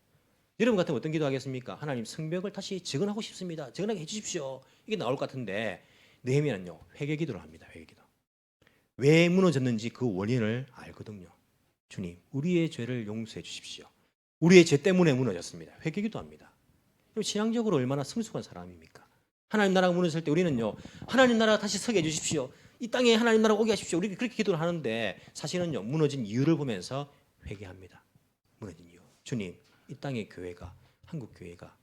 여러분 같으면 어떤 기도하겠습니까? 하나님 성벽을 다시 재건하고 싶습니다. 재건하게 해주십시오. 이게 나올 것 같은데 느헤미야는요 회개 기도를 합니다. 회개 기도. 왜 무너졌는지 그 원인을 알거든요. 주님, 우리의 죄를 용서해 주십시오. 우리의 죄 때문에 무너졌습니다. 회개 기도합니다. 그럼 신앙적으로 얼마나 성숙한 사람입니까? 하나님 나라가 무너졌을 때 우리는요 하나님 나라가 다시 서게 해주십시오. 이 땅에 하나님 나라가 오게 하십시오. 우리 그렇게 기도를 하는데 사실은요 무너진 이유를 보면서 회개합니다. 무너진 이유. 주님, 이 땅의 교회가 한국 교회가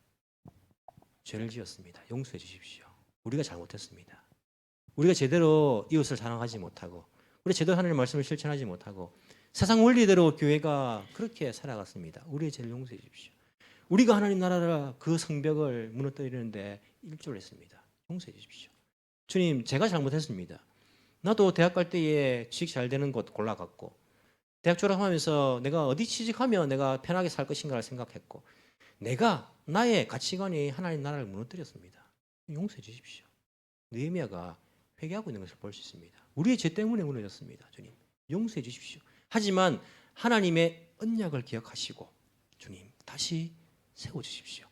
죄를 지었습니다. 용서해 주십시오. 우리가 잘못했습니다. 우리가 제대로 이웃을 사랑하지 못하고 우리 제대로 하나님의 말씀을 실천하지 못하고 세상 원리대로 교회가 그렇게 살아갔습니다. 우리의 죄를 용서해 주십시오. 우리가 하나님 나라라 그 성벽을 무너뜨리는데 일조를 했습니다. 용서해 주십시오. 주님, 제가 잘못했습니다. 나도 대학 갈 때에 취직 잘 되는 곳 골라갔고 대학 졸업하면서 내가 어디 취직하면 내가 편하게 살 것인가를 생각했고 내가 나의 가치관이 하나님 나라를 무너뜨렸습니다. 용서해 주십시오. 느헤미야가 회개하고 있는 것을 볼 수 있습니다. 우리의 죄 때문에 무너졌습니다. 주님, 용서해 주십시오. 하지만 하나님의 언약을 기억하시고 주님, 다시 세워주십시오.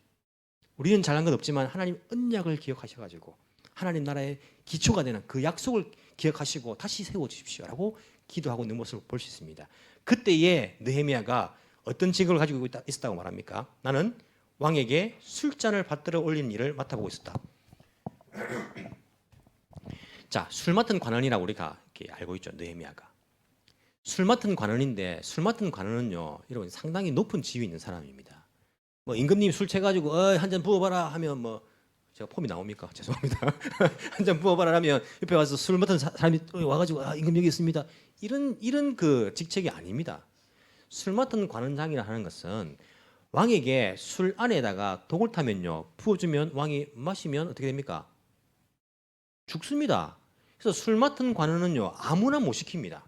우리는 잘한 것 없지만 하나님 언약을 기억하셔가지고 하나님 나라의 기초가 되는 그 약속을 기억하시고 다시 세워주십시오라고 기도하고 있는 모습을 볼 수 있습니다. 그때에 느헤미야가 어떤 직업을 가지고 있었다고 말합니까? 나는 왕에게 술잔을 받들어 올리는 일을 맡아보고 있었다. 자, 술 맡은 관원이라고 우리가 이렇게 알고 있죠. 느헤미야가 술 맡은 관원인데 술 맡은 관원은요, 여러분 상당히 높은 지위에 있는 사람입니다. 뭐 임금님 술 채가지고 한 잔 부어봐라 하면 뭐 제가 폼이 나옵니까? 죄송합니다. 한 잔 부어봐라 하면 옆에 와서 술 맡은 사람이 와가지고 임금 여기 있습니다. 이런 그 직책이 아닙니다. 술 맡은 관원장이라 하는 것은 왕에게 술 안에다가 독을 타면요 부어주면 왕이 마시면 어떻게 됩니까? 죽습니다. 그래서 술 맡은 관원은요 아무나 못 시킵니다.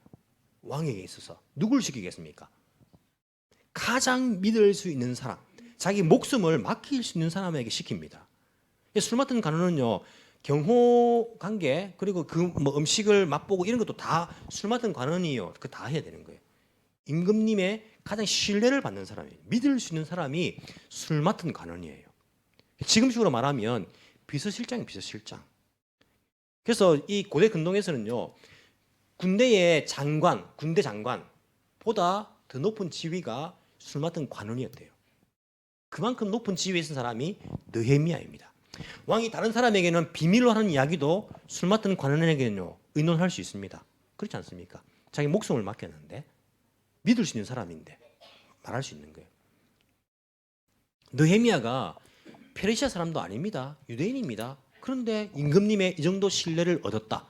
왕에게 있어서 누굴 시키겠습니까? 가장 믿을 수 있는 사람, 자기 목숨을 맡길 수 있는 사람에게 시킵니다. 술 맡은 관원은요 경호 관계 그리고 그 뭐 음식을 맛보고 이런 것도 다 술 맡은 관원이요 그 다 해야 되는 거예요. 임금님의 가장 신뢰를 받는 사람이에요. 믿을 수 있는 사람이 술 맡은 관원이에요. 지금식으로 말하면 비서실장이 비서실장. 그래서 이 고대 근동에서는요 군대의 장관, 군대 장관보다 더 높은 지위가 술 맡은 관원이었대요. 그만큼 높은 지위에 있는 사람이 느헤미야입니다. 왕이 다른 사람에게는 비밀로 하는 이야기도 술 맡은 관원에게는요 의논할 수 있습니다. 그렇지 않습니까? 자기 목숨을 맡겼는데 믿을 수 있는 사람인데 말할 수 있는 거예요. 느헤미야가 페르시아 사람도 아닙니다. 유대인입니다. 그런데 임금님의 이 정도 신뢰를 얻었다.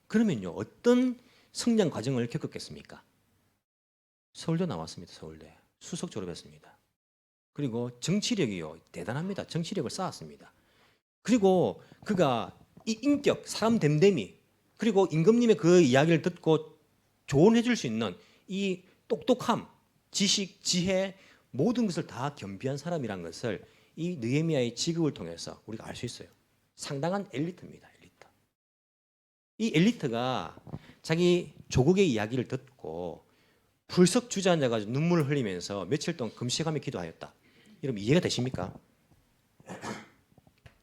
그러면요 어떤 성장 과정을 겪었겠습니까? 서울대 나왔습니다. 서울대 수석 졸업했습니다. 그리고 정치력이요 대단합니다. 정치력을 쌓았습니다. 그리고 그가 이 인격, 사람 됨됨이 그리고 임금님의 그 이야기를 듣고 조언해 줄 수 있는 이 똑똑함, 지식, 지혜 모든 것을 다 겸비한 사람이란 것을 이 느헤미야의 직업을 통해서 우리가 알 수 있어요. 상당한 엘리트입니다. 엘리트. 이 엘리트가 자기 조국의 이야기를 듣고 불석 주저앉아가지고 눈물을 흘리면서 며칠 동안 금식하며 기도하였다. 여러분 이해가 되십니까?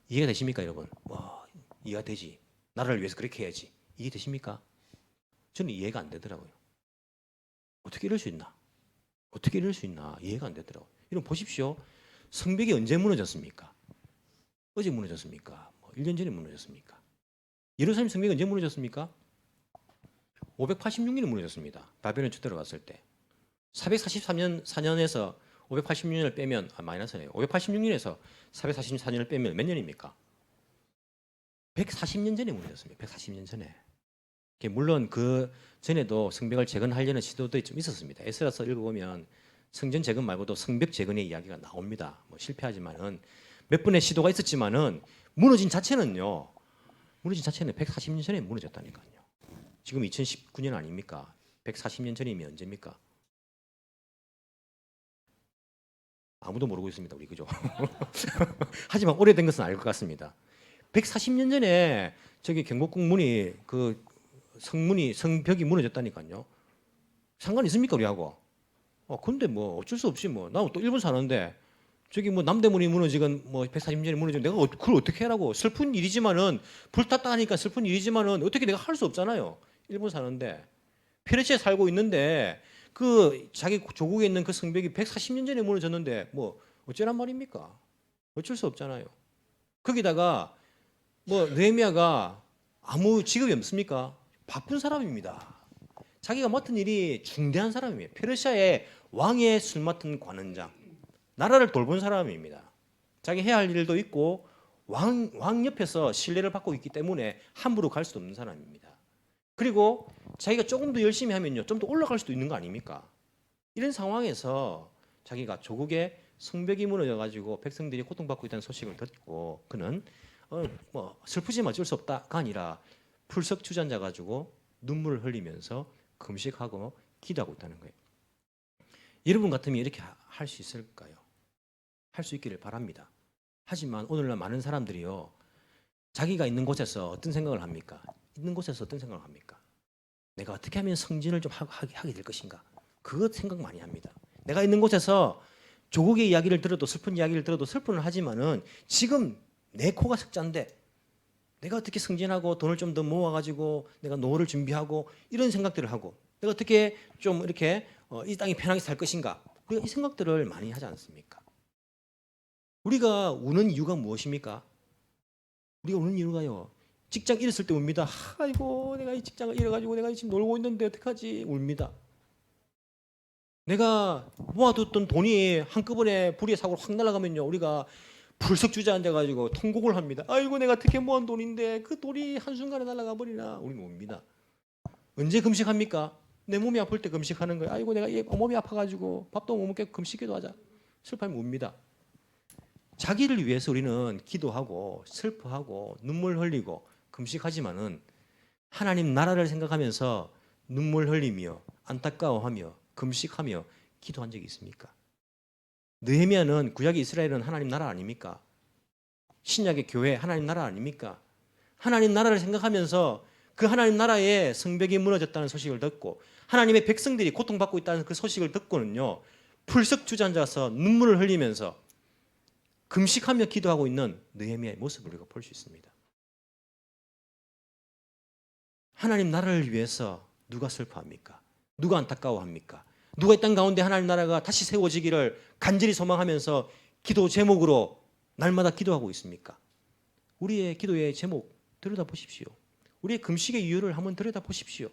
이해가 되십니까, 여러분? 와, 이해가 되지. 나라를 위해서 그렇게 해야지. 이해되십니까? 저는 이해가 안 되더라고요. 어떻게 이럴 수 있나? 어떻게 이럴 수 있나? 이해가 안 되더라고요. 여러분 보십시오. 성벽이 언제 무너졌습니까? 어제 무너졌습니까? 1년 전에 무너졌습니까? 예루살렘 성벽이 언제 무너졌습니까? 586년에 무너졌습니다. 바벨론 주 들어갔을 때. 443년 4년에서 586년을 빼면 마이너스네요. 586년에서 444년을 빼면 몇 년입니까? 140년 전에 무너졌습니다. 140년 전에. 물론 그 전에도 성벽을 재건하려는 시도도 좀 있었습니다. 에스라서 읽어보면 성전 재건 말고도 성벽 재건의 이야기가 나옵니다. 실패하지만은 몇 번의 시도가 있었지만은 무너진 자체는 140년 전에 무너졌다니까요. 지금 2019년 아닙니까? 140년 전이면 언제입니까? 아무도 모르고 있습니다. 우리 그죠? 하지만 오래된 것은 알 것 같습니다. 140년 전에 저기 경복궁 문이 그 성벽이 무너졌다니까요. 상관 있습니까 우리하고? 근데 뭐 어쩔 수 없이 뭐 나 또 일본 사는데 저기 뭐 남대문이 무너지건 뭐 140년 전에 무너지건 내가 그걸 어떻게 하라고? 슬픈 일이지만은 불탔다 하니까 슬픈 일이지만은 어떻게 내가 할 수 없잖아요. 일본 사는데 페르시아에 살고 있는데 그 자기 조국에 있는 그 성벽이 140년 전에 무너졌는데 뭐 어쩌란 말입니까? 어쩔 수 없잖아요. 거기다가 뭐 느헤미야가 아무 직업이 없습니까? 바쁜 사람입니다. 자기가 맡은 일이 중대한 사람이에요. 페르시아의 왕의 술 맡은 관원장, 나라를 돌본 사람입니다. 자기 해야 할 일도 있고 왕 옆에서 신뢰를 받고 있기 때문에 함부로 갈 수도 없는 사람입니다. 그리고 자기가 조금 더 열심히 하면요, 좀 더 올라갈 수도 있는 거 아닙니까? 이런 상황에서 자기가 조국의 성벽이 무너져 가지고 백성들이 고통받고 있다는 소식을 듣고 그는 뭐 슬프지만 어쩔 수 없다가 아니라 풀석 주저앉아 가지고 눈물을 흘리면서 금식하고 기도하고 있다는 거예요. 여러분 같으면 이렇게 할 수 있을까요? 할 수 있기를 바랍니다. 하지만 오늘날 많은 사람들이요, 자기가 있는 곳에서 어떤 생각을 합니까? 있는 곳에서 어떤 생각을 합니까? 내가 어떻게 하면 성진을 좀 하게 될 것인가? 그것 생각 많이 합니다. 내가 있는 곳에서 조국의 이야기를 들어도 슬픈 이야기를 들어도 슬픈을 하지만은 지금 내 코가 석자인데 내가 어떻게 승진하고 돈을 좀 더 모아가지고 내가 노후를 준비하고 이런 생각들을 하고 내가 어떻게 좀 이렇게 이 땅이 편하게 살 것인가? 우리가 이 생각들을 많이 하지 않습니까? 우리가 우는 이유가 무엇입니까? 우리가 우는 이유가요, 직장 잃었을 때 웁니다. 아이고 내가 이 직장을 잃어가지고 내가 지금 놀고 있는데 어떡하지? 웁니다. 내가 모아뒀던 돈이 한꺼번에 불의의 사고로 확 날아가면요, 우리가 불석 주저앉아가지고 통곡을 합니다. 아이고 내가 어떻게 모은 돈인데 그 돈이 한순간에 날아가 버리나. 우리는 웁니다. 언제 금식합니까? 내 몸이 아플 때 금식하는 거예요. 아이고 내가 몸이 아파가지고 밥도 못 먹게 금식기도 하자. 슬퍼하면 웁니다. 자기를 위해서 우리는 기도하고 슬퍼하고 눈물 흘리고 금식하지만은 하나님 나라를 생각하면서 눈물 흘리며 안타까워하며 금식하며 기도한 적이 있습니까? 느헤미야는 구약의 이스라엘은 하나님 나라 아닙니까? 신약의 교회 하나님 나라 아닙니까? 하나님 나라를 생각하면서 그 하나님 나라의 성벽이 무너졌다는 소식을 듣고 하나님의 백성들이 고통받고 있다는 그 소식을 듣고는요, 풀썩 주저앉아서 눈물을 흘리면서 금식하며 기도하고 있는 느헤미야의 모습을 우리가 볼 수 있습니다. 하나님 나라를 위해서 누가 슬퍼합니까? 누가 안타까워합니까? 누가 이 땅 가운데 하나님 나라가 다시 세워지기를 간절히 소망하면서 기도 제목으로 날마다 기도하고 있습니까? 우리의 기도의 제목 들여다보십시오. 우리의 금식의 이유를 한번 들여다보십시오.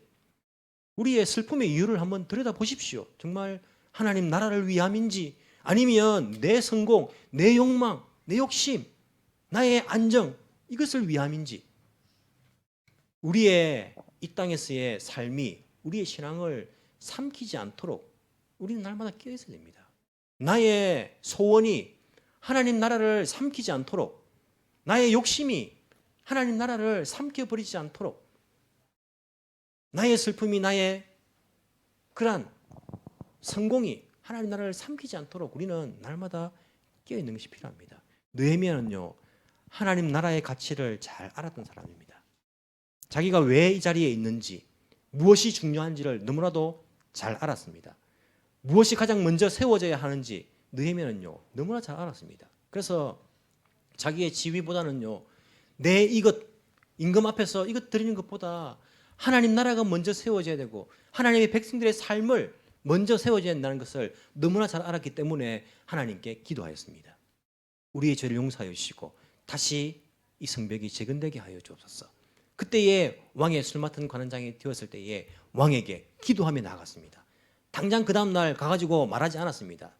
우리의 슬픔의 이유를 한번 들여다보십시오. 정말 하나님 나라를 위함인지 아니면 내 성공, 내 욕망, 내 욕심, 나의 안정 이것을 위함인지, 우리의 이 땅에서의 삶이 우리의 신앙을 삼키지 않도록 우리는 날마다 깨어 있어야 됩니다. 나의 소원이 하나님 나라를 삼키지 않도록, 나의 욕심이 하나님 나라를 삼켜버리지 않도록, 나의 슬픔이 나의 그러한 성공이 하나님 나라를 삼키지 않도록 우리는 날마다 깨어 있는 것이 필요합니다. 느헤미야는요, 하나님 나라의 가치를 잘 알았던 사람입니다. 자기가 왜 이 자리에 있는지, 무엇이 중요한지를 너무나도 잘 알았습니다. 무엇이 가장 먼저 세워져야 하는지 느헤미야는요, 너무나 잘 알았습니다. 그래서 자기의 지위보다는요, 내 이것, 임금 앞에서 이것 드리는 것보다 하나님 나라가 먼저 세워져야 되고 하나님의 백성들의 삶을 먼저 세워져야 한다는 것을 너무나 잘 알았기 때문에 하나님께 기도하였습니다. 우리의 죄를 용서하여 주시고 다시 이 성벽이 재건되게 하여 주옵소서. 그때에 왕의 술 맡은 관원장이 되었을 때에 왕에게 기도하며 나아갔습니다. 당장 그 다음날 가가지고 말하지 않았습니다.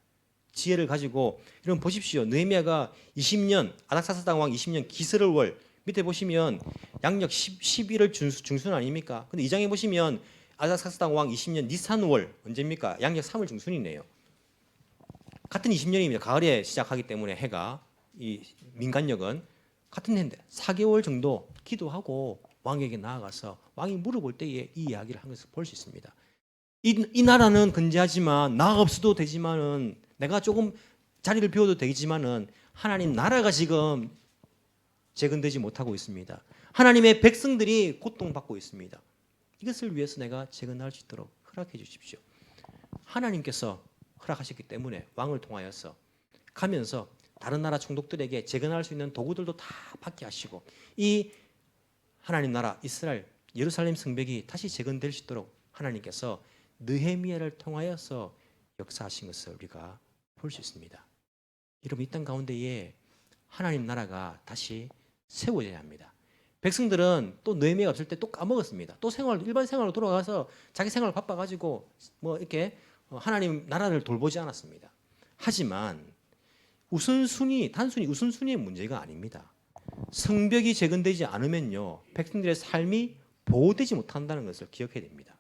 지혜를 가지고, 여러분 보십시오. 느헤미야가 20년, 아닥사스당 왕 20년 기스를월, 밑에 보시면 양력 11월 중순 아닙니까? 근데 2장에 보시면 아닥사스당 왕 20년 니산월 언제입니까? 양력 3월 중순이네요. 같은 20년입니다. 가을에 시작하기 때문에 해가, 이 민간력은 같은 해인데 4개월 정도 기도하고 왕에게 나아가서 왕이 물어볼 때에 이 이야기를 한 것을 볼 수 있습니다. 이 나라는 건재하지만 나 없어도 되지만은 내가 조금 자리를 비워도 되지만은 하나님 나라가 지금 재건되지 못하고 있습니다. 하나님의 백성들이 고통받고 있습니다. 이것을 위해서 내가 재건할 수 있도록 허락해 주십시오. 하나님께서 허락하셨기 때문에 왕을 통하여서 가면서 다른 나라 총독들에게 재건할 수 있는 도구들도 다 받게 하시고 이 하나님 나라 이스라엘 예루살렘 성벽이 다시 재건될 수 있도록 하나님께서 느헤미야를 통하여서 역사하신 것을 우리가 볼 수 있습니다. 여러분, 이 땅 가운데에 하나님 나라가 다시 세워져야 합니다. 백성들은 또 느헤미야가 없을 때 또 까먹었습니다. 또 일반 생활로 돌아가서 자기 생활 바빠가지고 뭐 이렇게 하나님 나라를 돌보지 않았습니다. 하지만 단순히 우선순위의 문제가 아닙니다. 성벽이 재건되지 않으면요, 백성들의 삶이 보호되지 못한다는 것을 기억해야 됩니다.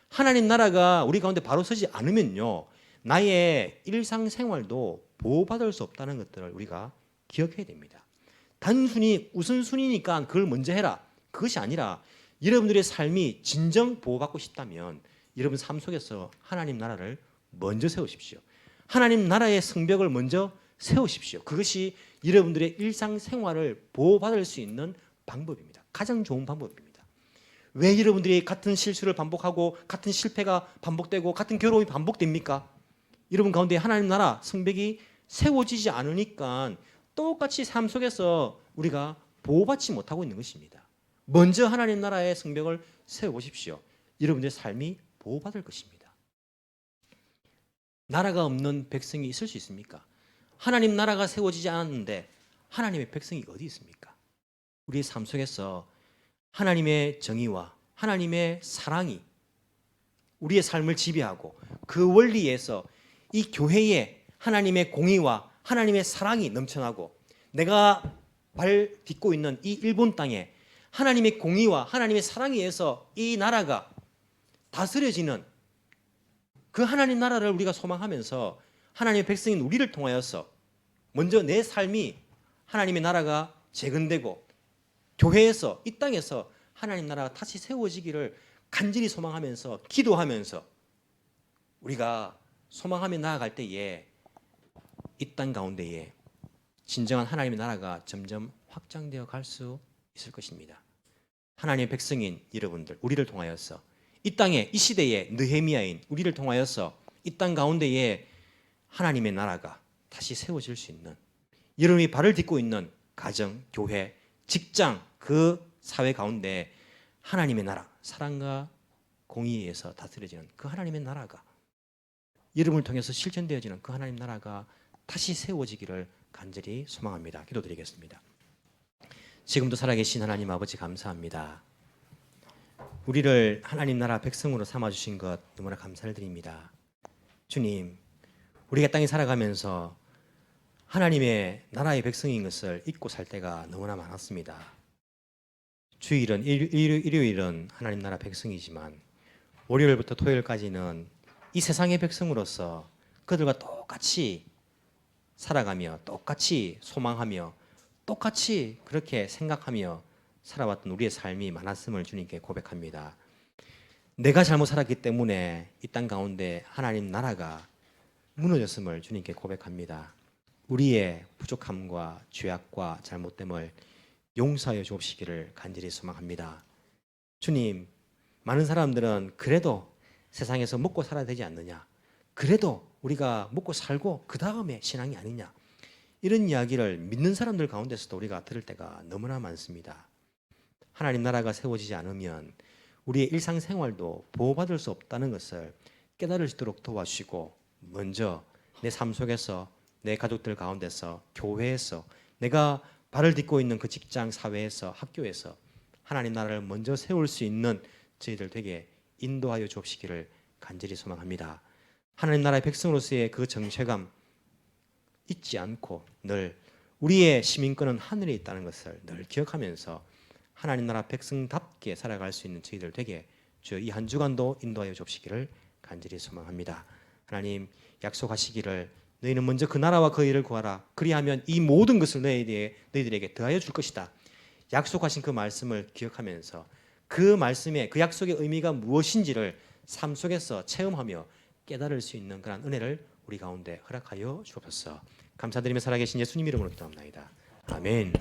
하나님 나라가 우리 가운데 바로 서지 않으면요, 나의 일상생활도 보호받을 수 없다는 것들을 우리가 기억해야 됩니다. 단순히 우선순위니까 그걸 먼저 해라, 그것이 아니라 여러분들의 삶이 진정 보호받고 싶다면 여러분 삶 속에서 하나님 나라를 먼저 세우십시오. 하나님 나라의 성벽을 먼저 세우십시오. 그것이 여러분들의 일상생활을 보호받을 수 있는 방법입니다. 가장 좋은 방법입니다. 왜 여러분들이 같은 실수를 반복하고 같은 실패가 반복되고 같은 괴로움이 반복됩니까? 여러분 가운데 하나님 나라 성벽이 세워지지 않으니까 똑같이 삶 속에서 우리가 보호받지 못하고 있는 것입니다. 먼저 하나님 나라의 성벽을 세워보십시오. 여러분들의 삶이 보호받을 것입니다. 나라가 없는 백성이 있을 수 있습니까? 하나님 나라가 세워지지 않았는데 하나님의 백성이 어디 있습니까? 우리의 삶 속에서 하나님의 정의와 하나님의 사랑이 우리의 삶을 지배하고 그 원리에서 이 교회에 하나님의 공의와 하나님의 사랑이 넘쳐나고 내가 발 딛고 있는 이 일본 땅에 하나님의 공의와 하나님의 사랑에 의해서 이 나라가 다스려지는 그 하나님 나라를 우리가 소망하면서 하나님의 백성인 우리를 통하여서 먼저 내 삶이 하나님의 나라가 재건되고 교회에서 이 땅에서 하나님 나라가 다시 세워지기를 간절히 소망하면서 기도하면서 우리가 소망하며 나아갈 때에 이 땅 가운데에 진정한 하나님의 나라가 점점 확장되어 갈 수 있을 것입니다. 하나님의 백성인 여러분들, 우리를 통하여서 이 땅에 이 시대에 느헤미야인 우리를 통하여서 이 땅 가운데에 하나님의 나라가 다시 세워질 수 있는 여러분이 발을 딛고 있는 가정, 교회, 직장 그 사회 가운데 하나님의 나라, 사랑과 공의에서 다스려지는 그 하나님의 나라가 여러분을 통해서 실천되어지는 그 하나님 나라가 다시 세워지기를 간절히 소망합니다. 기도드리겠습니다. 지금도 살아계신 하나님 아버지 감사합니다. 우리를 하나님 나라 백성으로 삼아주신 것 너무나 감사를 드립니다. 주님, 우리가 땅에 살아가면서 하나님의 나라의 백성인 것을 잊고 살 때가 너무나 많았습니다. 주일은 일요일은 하나님 나라 백성이지만 월요일부터 토요일까지는 이 세상의 백성으로서 그들과 똑같이 살아가며 똑같이 소망하며 똑같이 그렇게 생각하며 살아왔던 우리의 삶이 많았음을 주님께 고백합니다. 내가 잘못 살았기 때문에 이 땅 가운데 하나님 나라가 무너졌음을 주님께 고백합니다. 우리의 부족함과 죄악과 잘못됨을 용서하여 주옵시기를 간절히 소망합니다. 주님, 많은 사람들은 그래도 세상에서 먹고 살아야 되지 않느냐, 그래도 우리가 먹고 살고 그 다음에 신앙이 아니냐, 이런 이야기를 믿는 사람들 가운데서도 우리가 들을 때가 너무나 많습니다. 하나님 나라가 세워지지 않으면 우리의 일상생활도 보호받을 수 없다는 것을 깨달을 수 있도록 도와주시고 먼저 내 삶 속에서 내 가족들 가운데서 교회에서 내가 발을 딛고 있는 그 직장, 사회에서, 학교에서 하나님 나라를 먼저 세울 수 있는 저희들 되게 인도하여 주옵시기를 간절히 소망합니다. 하나님 나라의 백성으로서의 그 정체감 잊지 않고 늘 우리의 시민권은 하늘에 있다는 것을 늘 기억하면서 하나님 나라 백성답게 살아갈 수 있는 저희들 되게 주여 이 한 주간도 인도하여 주옵시기를 간절히 소망합니다. 하나님 약속하시기를 너희는 먼저 그 나라와 그 일을 구하라. 그리하면 이 모든 것을 너희들에게 더하여 줄 것이다. 약속하신 그 말씀을 기억하면서 그 말씀의 그 약속의 의미가 무엇인지를 삶 속에서 체험하며 깨달을 수 있는 그런 은혜를 우리 가운데 허락하여 주옵소서. 감사드리며 살아계신 예수님 이름으로 기도합나이다. 아멘.